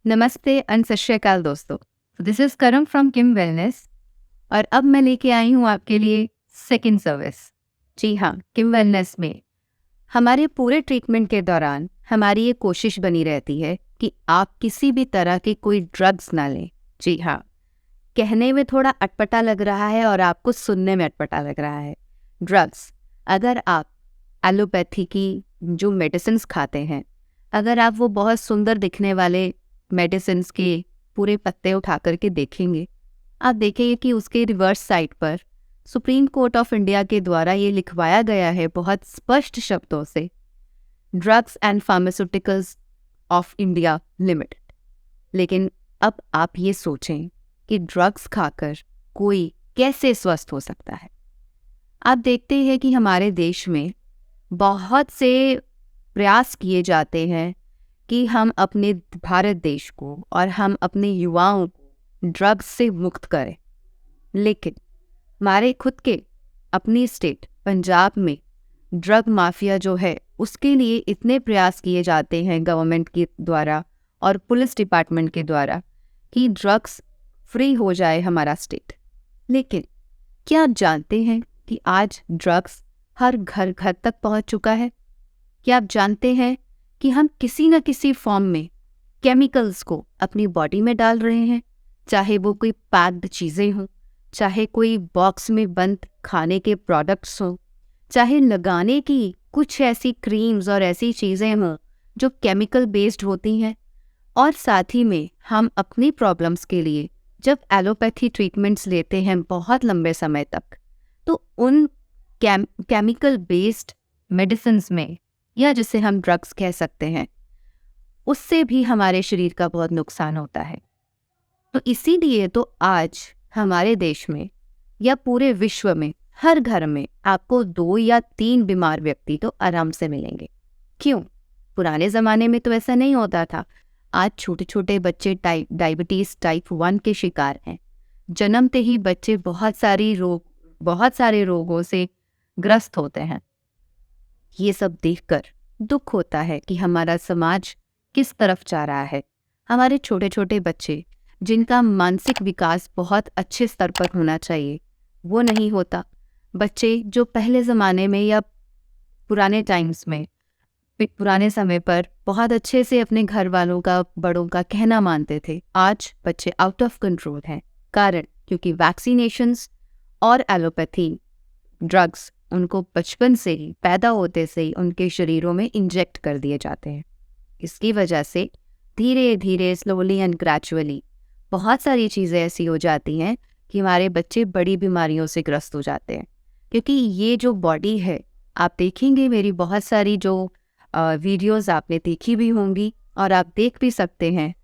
नमस्ते एंड सत श्री अकाल दोस्तों। दिस इज करम फ्रॉम किम वेलनेस और अब मैं लेके आई हूँ आपके लिए सेकंड सर्विस। जी हाँ, किम वेलनेस में हमारे पूरे ट्रीटमेंट के दौरान हमारी ये कोशिश बनी रहती है कि आप किसी भी तरह के कोई ड्रग्स ना लें। जी हाँ, कहने में थोड़ा अटपटा लग रहा है और आपको सुनने में अटपटा लग रहा है। ड्रग्स, अगर आप एलोपैथी की जो मेडिसिन्स खाते हैं, अगर आप वो बहुत सुंदर दिखने वाले मेडिसिन्स के पूरे पत्ते उठा करके देखेंगे, आप देखेंगे कि उसके रिवर्स साइड पर सुप्रीम कोर्ट ऑफ इंडिया के द्वारा ये लिखवाया गया है बहुत स्पष्ट शब्दों से, drugs and pharmaceuticals of India limited. लेकिन अब आप ये सोचें कि ड्रग्स खाकर कोई कैसे स्वस्थ हो सकता है। आप देखते हैं कि हमारे देश में बहुत से प्रयास किए जाते हैं कि हम अपने भारत देश को और हम अपने युवाओं को ड्रग्स से मुक्त करें, लेकिन हमारे खुद के अपनी स्टेट पंजाब में ड्रग माफिया जो है उसके लिए इतने प्रयास किए जाते हैं गवर्नमेंट के द्वारा और पुलिस डिपार्टमेंट के द्वारा कि ड्रग्स फ्री हो जाए हमारा स्टेट। लेकिन क्या आप जानते हैं कि आज ड्रग्स हर घर घर तक पहुंच चुका है? क्या आप जानते हैं कि हम किसी न किसी फॉर्म में केमिकल्स को अपनी बॉडी में डाल रहे हैं, चाहे वो कोई पैक्ड चीज़ें हों, चाहे कोई बॉक्स में बंद खाने के प्रोडक्ट्स हों, चाहे लगाने की कुछ ऐसी क्रीम्स और ऐसी चीज़ें हों जो केमिकल बेस्ड होती हैं। और साथ ही में हम अपनी प्रॉब्लम्स के लिए जब एलोपैथी ट्रीटमेंट्स लेते हैं बहुत लंबे समय तक, तो उन केमिकल बेस्ड मेडिसिन्स में, या जिसे हम ड्रग्स कह सकते हैं, उससे भी हमारे शरीर का बहुत नुकसान होता है। तो इसीलिए तो आज हमारे देश में या पूरे विश्व में हर घर में आपको 2 या 3 बीमार व्यक्ति तो आराम से मिलेंगे। क्यों? पुराने ज़माने में तो ऐसा नहीं होता था। आज छोटे छोटे बच्चे डायबिटीज़ टाइप 1 के शिकार हैं। जन्मते ही बच्चे बहुत सारे रोगों से ग्रस्त होते हैं। ये सब देखकर दुख होता है कि हमारा समाज किस तरफ जा रहा है। हमारे छोटे छोटे बच्चे जिनका मानसिक विकास बहुत अच्छे स्तर पर होना चाहिए, वो नहीं होता। बच्चे जो पहले ज़माने में या पुराने समय पर बहुत अच्छे से अपने घर वालों का, बड़ों का कहना मानते थे, आज बच्चे आउट ऑफ कंट्रोल हैं। कारण क्योंकि वैक्सीनेशंस और एलोपैथी ड्रग्स उनको बचपन से ही, पैदा होते से ही उनके शरीरों में इंजेक्ट कर दिए जाते हैं। इसकी वजह से धीरे धीरे, स्लोली एंड ग्रेजुअली बहुत सारी चीज़ें ऐसी हो जाती हैं कि हमारे बच्चे बड़ी बीमारियों से ग्रस्त हो जाते हैं। क्योंकि ये जो बॉडी है, आप देखेंगे मेरी बहुत सारी जो वीडियोस आपने देखी भी होंगी और आप देख भी सकते हैं।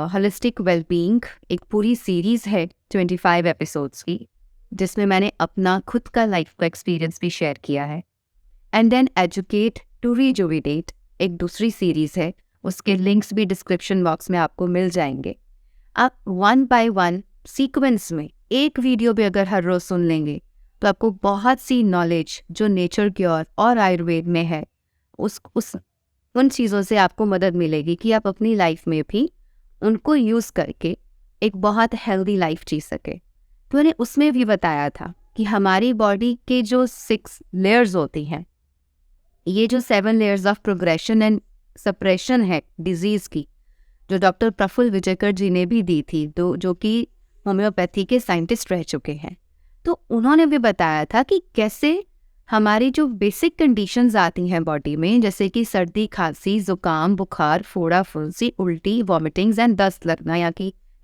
होलिस्टिक वेलबीइंग एक पूरी सीरीज़ है 25 एपिसोड्स की, जिसमें मैंने अपना खुद का लाइफ का एक्सपीरियंस भी शेयर किया है। And then educate to rejuvenate एक दूसरी सीरीज़ है, उसके लिंक्स भी डिस्क्रिप्शन बॉक्स में आपको मिल जाएंगे। आप 1 बाय 1 सीक्वेंस में एक वीडियो भी अगर हर रोज़ सुन लेंगे तो आपको बहुत सी नॉलेज जो नेचर क्योर और आयुर्वेद में है उन चीज़ों से आपको मदद मिलेगी कि आप अपनी लाइफ में भी उनको यूज़ करके एक बहुत हेल्दी लाइफ जी सके। तो मैंने उसमें भी बताया था कि हमारी बॉडी के जो 6 लेयर्स होती हैं, ये जो 7 layers of progression and suppression है डिजीज़ की, जो डॉक्टर प्रफुल्ल विजयकर जी ने भी दी थी, जो कि होम्योपैथी के साइंटिस्ट रह चुके हैं। तो उन्होंने भी बताया था कि कैसे हमारी जो बेसिक कंडीशंस आती हैं बॉडी में, जैसे कि सर्दी, खांसी, जुकाम, बुखार, फोड़ा, फुंसी, उल्टी, वॉमिटिंग्स एंड दस्त लगना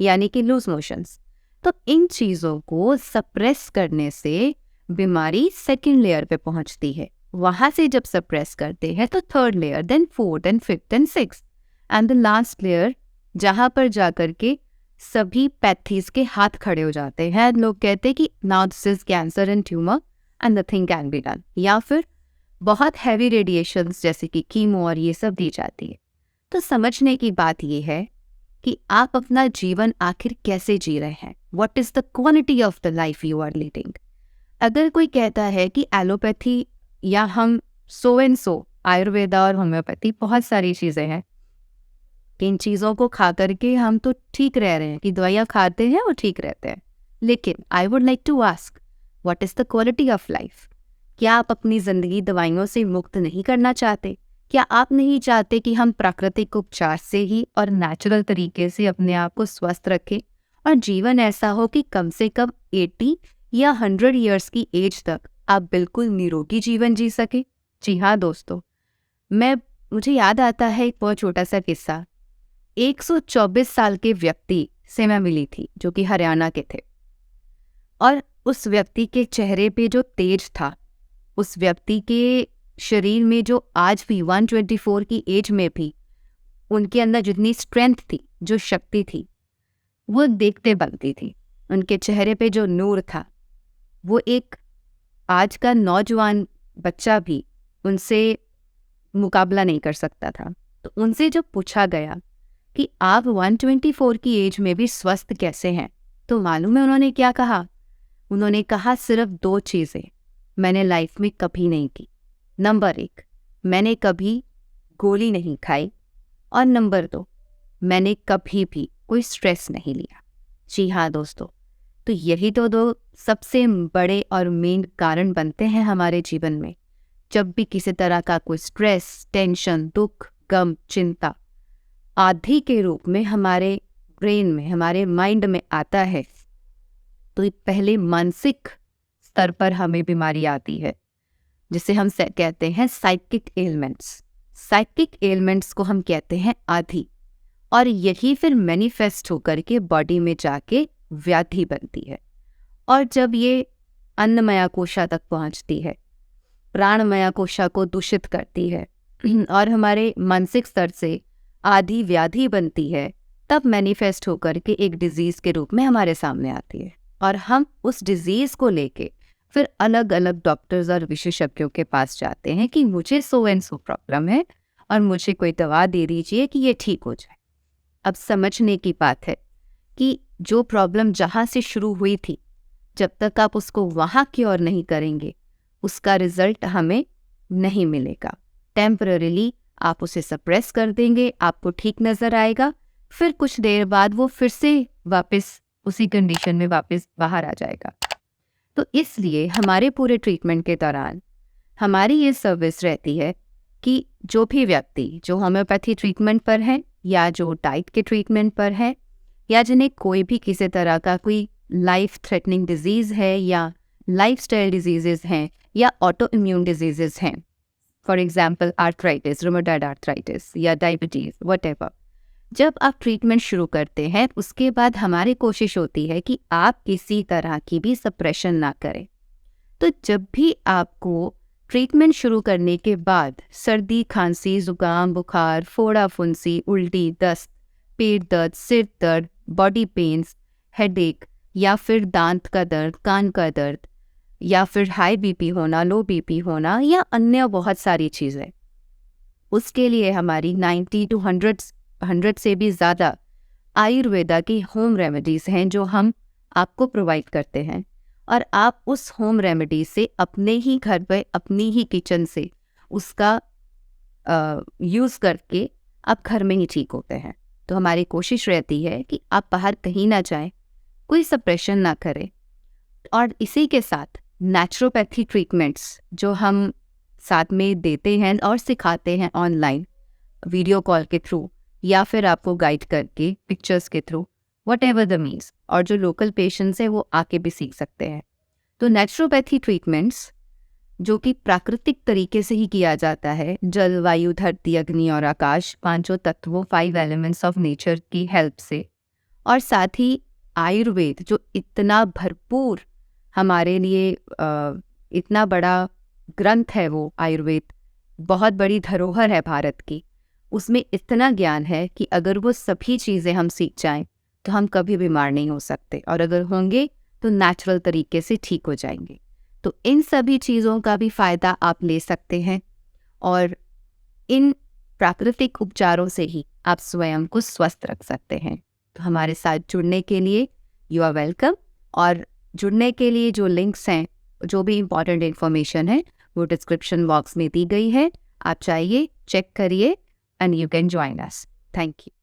यानी कि लूज मोशंस, तो इन चीज़ों को सप्रेस करने से बीमारी 2nd लेयर पे पहुंचती है। वहाँ से जब सप्रेस करते हैं तो 3rd layer, then 4th and 5th and 6th and the last layer, जहाँ पर जाकर के सभी पैथीज के हाथ खड़े हो जाते हैं। लोग कहते हैं कि now this is cancer and tumour and nothing can be done, या फिर बहुत हैवी रेडिएशंस जैसे कि कीमो और ये सब दी जाती है। तो समझने की बात ये है कि आप अपना जीवन आखिर कैसे जी रहे हैं, what is the quality of the life you are leading. अगर कोई कहता है कि एलोपैथी या हम सो एंड सो, आयुर्वेदा और होम्योपैथी बहुत सारी चीज़ें हैं, कि इन चीज़ों को खा करके हम तो ठीक रह रहे हैं, कि दवाइयाँ खाते हैं और ठीक रहते हैं। लेकिन I would like to ask, what is the quality of life? क्या आप अपनी ज़िंदगी दवाइयों से मुक्त नहीं करना चाहते? क्या आप नहीं चाहते कि हम प्राकृतिक उपचार से ही और नेचुरल तरीके से अपने आप को स्वस्थ रखें और जीवन ऐसा हो कि कम से कम 80 या 100 ईयर्स की एज तक आप बिल्कुल निरोगी जीवन जी सके? जी हाँ दोस्तों, मुझे याद आता है एक बहुत छोटा सा किस्सा। 124 साल के व्यक्ति से मैं मिली थी जो कि हरियाणा के थे, और उस व्यक्ति के चेहरे पे जो तेज था, उस व्यक्ति के शरीर में जो आज भी 124 की एज में भी उनके अंदर जितनी स्ट्रेंथ थी, जो शक्ति थी, वो देखते बनती थी। उनके चेहरे पे जो नूर था, वो एक आज का नौजवान बच्चा भी उनसे मुकाबला नहीं कर सकता था। तो उनसे जब पूछा गया कि आप 124 की एज में भी स्वस्थ कैसे हैं, तो मालूम है उन्होंने क्या कहा? उन्होंने कहा सिर्फ 2 चीज़ें मैंने लाइफ में कभी नहीं की। नंबर 1, मैंने कभी गोली नहीं खाई, और नंबर 2, मैंने कभी भी कोई स्ट्रेस नहीं लिया। जी हाँ दोस्तों, तो यही तो 2 सबसे बड़े और मेन कारण बनते हैं हमारे जीवन में। जब भी किसी तरह का कोई स्ट्रेस, टेंशन, दुख, गम, चिंता आदि के रूप में हमारे ब्रेन में, हमारे माइंड में आता है, तो पहले मानसिक स्तर पर हमें बीमारी आती है, जिसे हम कहते हैं साइकिक एलिमेंट्स। साइकिक एलिमेंट्स को हम कहते हैं आदि, और यही फिर मैनिफेस्ट होकर के बॉडी में जाके व्याधि बनती है। और जब ये अन्नमया कोशा तक पहुंचती है, प्राणमया कोशा को दूषित करती है और हमारे मानसिक स्तर से आदि व्याधि बनती है, तब मैनिफेस्ट होकर के एक डिजीज़ के रूप में हमारे सामने आती है। और हम उस डिजीज़ को लेके फिर अलग अलग डॉक्टर्स और विशेषज्ञों के पास जाते हैं कि मुझे सो एंड सो प्रॉब्लम है और मुझे कोई दवा दे दीजिए कि ये ठीक हो जाए। अब समझने की बात है कि जो प्रॉब्लम जहाँ से शुरू हुई थी, जब तक आप उसको वहाँ क्योर नहीं करेंगे, उसका रिजल्ट हमें नहीं मिलेगा। टेम्पररीली आप उसे सप्रेस कर देंगे, आपको ठीक नज़र आएगा, फिर कुछ देर बाद वो फिर से वापस उसी कंडीशन में वापस बाहर आ जाएगा। तो इसलिए हमारे पूरे ट्रीटमेंट के दौरान हमारी ये सर्विस रहती है कि जो भी व्यक्ति जो होम्योपैथी ट्रीटमेंट पर है, या जो डाइट के ट्रीटमेंट पर है, या जिन्हें कोई भी किसी तरह का कोई लाइफ थ्रेटनिंग डिजीज़ है, या लाइफस्टाइल डिजीजेस हैं, या ऑटो इम्यून डिजीजेस हैं, for example arthritis, rheumatoid arthritis या डायबिटीज़, व्हाटएवर, जब आप ट्रीटमेंट शुरू करते हैं उसके बाद हमारी कोशिश होती है कि आप किसी तरह की भी सप्रेशन ना करें। तो जब भी आपको ट्रीटमेंट शुरू करने के बाद सर्दी, खांसी, जुकाम, बुखार, फोड़ा फुंसी, उल्टी, दस्त, पेट दर्द, सिर दर्द, बॉडी पेन्स, हेडेक, या फिर दांत का दर्द, कान का दर्द, या फिर हाई बीपी होना, लो बीपी होना, या अन्य बहुत सारी चीज़ें, उसके लिए हमारी 90 to 100 से भी ज़्यादा आयुर्वेदा की होम रेमेडीज़ हैं जो हम आपको प्रोवाइड करते हैं। और आप उस होम रेमेडी से अपने ही घर पर, अपनी ही किचन से उसका यूज़ करके आप घर में ही ठीक होते हैं। तो हमारी कोशिश रहती है कि आप बाहर कहीं ना जाएं, कोई सप्रेशन ना करें, और इसी के साथ नेचुरोपैथी ट्रीटमेंट्स जो हम साथ में देते हैं और सिखाते हैं ऑनलाइन, वीडियो कॉल के थ्रू, या फिर आपको गाइड करके पिक्चर्स के थ्रू, व्हाटएवर द मीन्स, और जो लोकल पेशेंट्स हैं वो आके भी सीख सकते हैं। तो नेचुरोपैथी ट्रीटमेंट्स जो कि प्राकृतिक तरीके से ही किया जाता है, जल, वायु, धरती, अग्नि और आकाश, 5 तत्वों, 5 एलिमेंट्स ऑफ नेचर की हेल्प से, और साथ ही आयुर्वेद जो इतना भरपूर हमारे लिए इतना बड़ा ग्रंथ है, वो आयुर्वेद बहुत बड़ी धरोहर है भारत की, उसमें इतना ज्ञान है कि अगर वो सभी चीज़ें हम सीख जाएं तो हम कभी बीमार नहीं हो सकते, और अगर होंगे तो नेचुरल तरीके से ठीक हो जाएंगे। तो इन सभी चीज़ों का भी फ़ायदा आप ले सकते हैं, और इन प्राकृतिक उपचारों से ही आप स्वयं को स्वस्थ रख सकते हैं। तो हमारे साथ जुड़ने के लिए यू आर वेलकम, और जुड़ने के लिए जो लिंक्स हैं, जो भी इम्पॉर्टेंट इन्फॉर्मेशन है, वो डिस्क्रिप्शन बॉक्स में दी गई है। आप चाहिए चेक करिए and you can join us. Thank you.